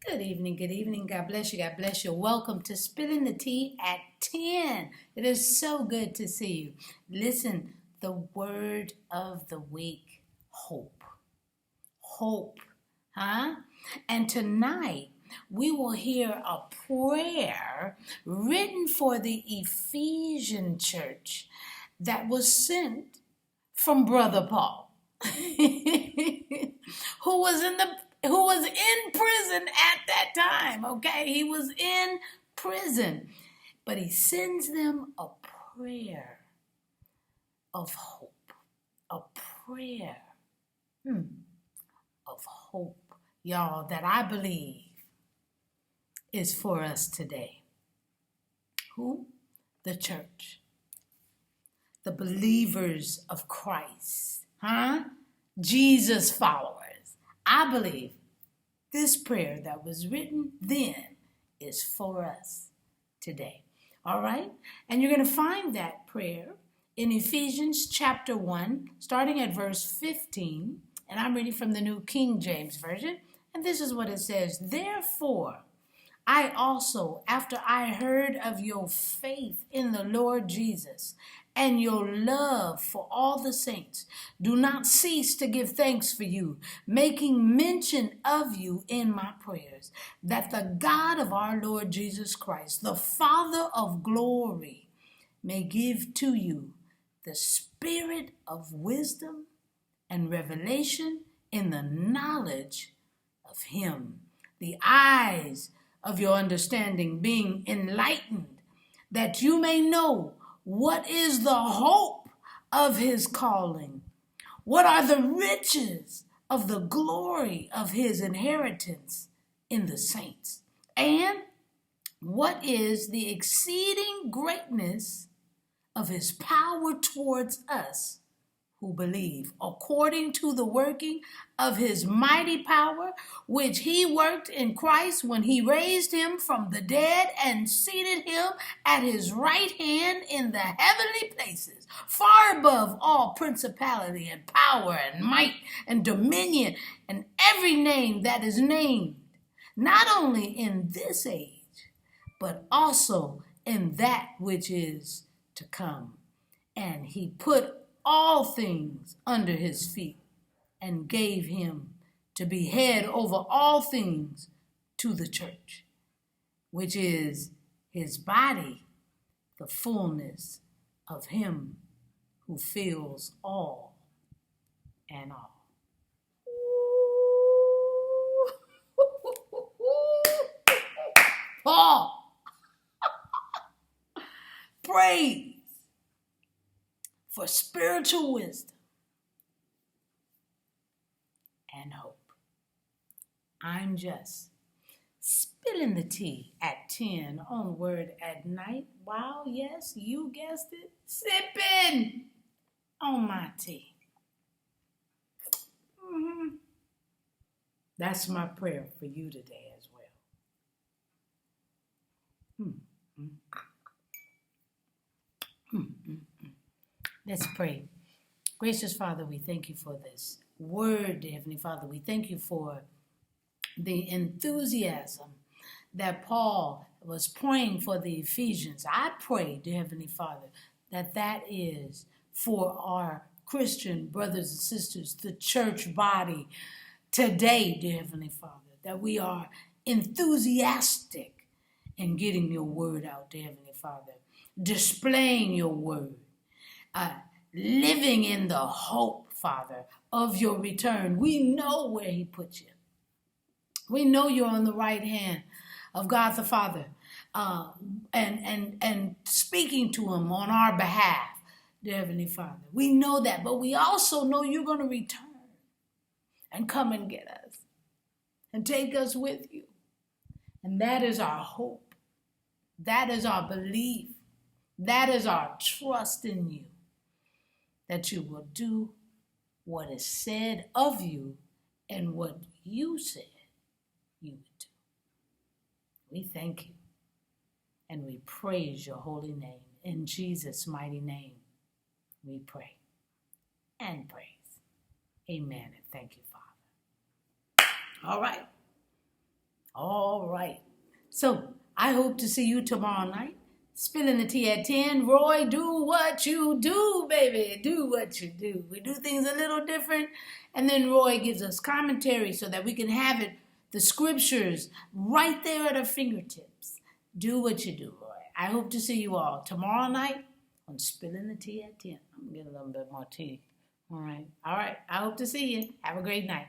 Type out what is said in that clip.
Good evening, good evening. God bless you, God bless you. Welcome to Spilling the Tea at 10. It is so good to see you. Listen, the word of the week, hope. Hope, huh? And tonight, we will hear a prayer written for the Ephesian church that was sent from Brother Paul, who was in prison at that time, okay? He was in prison. But he sends them a prayer of hope. A prayer of hope, y'all, that I believe is for us today. Who? The church. The believers of Christ. Jesus followers. I believe this prayer that was written then is for us today. All right? And you're going to find that prayer in Ephesians chapter 1, starting at verse 15. And I'm reading from the New King James Version. And this is what it says. Therefore, I also, after I heard of your faith in the Lord Jesus and your love for all the saints, do not cease to give thanks for you, making mention of you in my prayers, that the God of our Lord Jesus Christ, the Father of glory, may give to you the spirit of wisdom and revelation in the knowledge of him, the eyes of your understanding being enlightened, that you may know what is the hope of his calling, what are the riches of the glory of his inheritance in the saints, and what is the exceeding greatness of his power towards us who believe, according to the working of his mighty power, which he worked in Christ when he raised him from the dead and seated him at his right hand in the heavenly places, far above all principality and power and might and dominion and every name that is named, not only in this age, but also in that which is to come. And he put all things under his feet and gave him to be head over all things to the church, which is his body, the fullness of him who fills all and all. Paul, praise for spiritual wisdom and hope. I'm just spilling the tea at 10 on Word at Night. Wow, yes, you guessed it. Sipping on my tea. That's my prayer for you today as well. Let's pray. Gracious Father, we thank you for this word, dear Heavenly Father. We thank you for the enthusiasm that Paul was praying for the Ephesians. I pray, dear Heavenly Father, that is for our Christian brothers and sisters, the church body today, dear Heavenly Father, that we are enthusiastic in getting your word out, dear Heavenly Father, displaying your word, living in the hope, Father, of your return. We know where he put you. We know you're on the right hand of God the Father, and speaking to him on our behalf, dear Heavenly Father. We know that, but we also know you're going to return and come and get us and take us with you. And that is our hope. That is our belief. That is our trust in you, that you will do what is said of you and what you said you would do. We thank you and we praise your holy name. In Jesus' mighty name, we pray and praise. Amen, and thank you, Father. All right. All right. So I hope to see you tomorrow night. Spilling the tea at 10. Roy, do what you do, baby. Do what you do. We do things a little different. And then Roy gives us commentary so that we can have it, the scriptures, right there at our fingertips. Do what you do, Roy. I hope to see you all tomorrow night on Spilling the Tea at 10. I'm going to get a little bit more tea. All right. I hope to see you. Have a great night.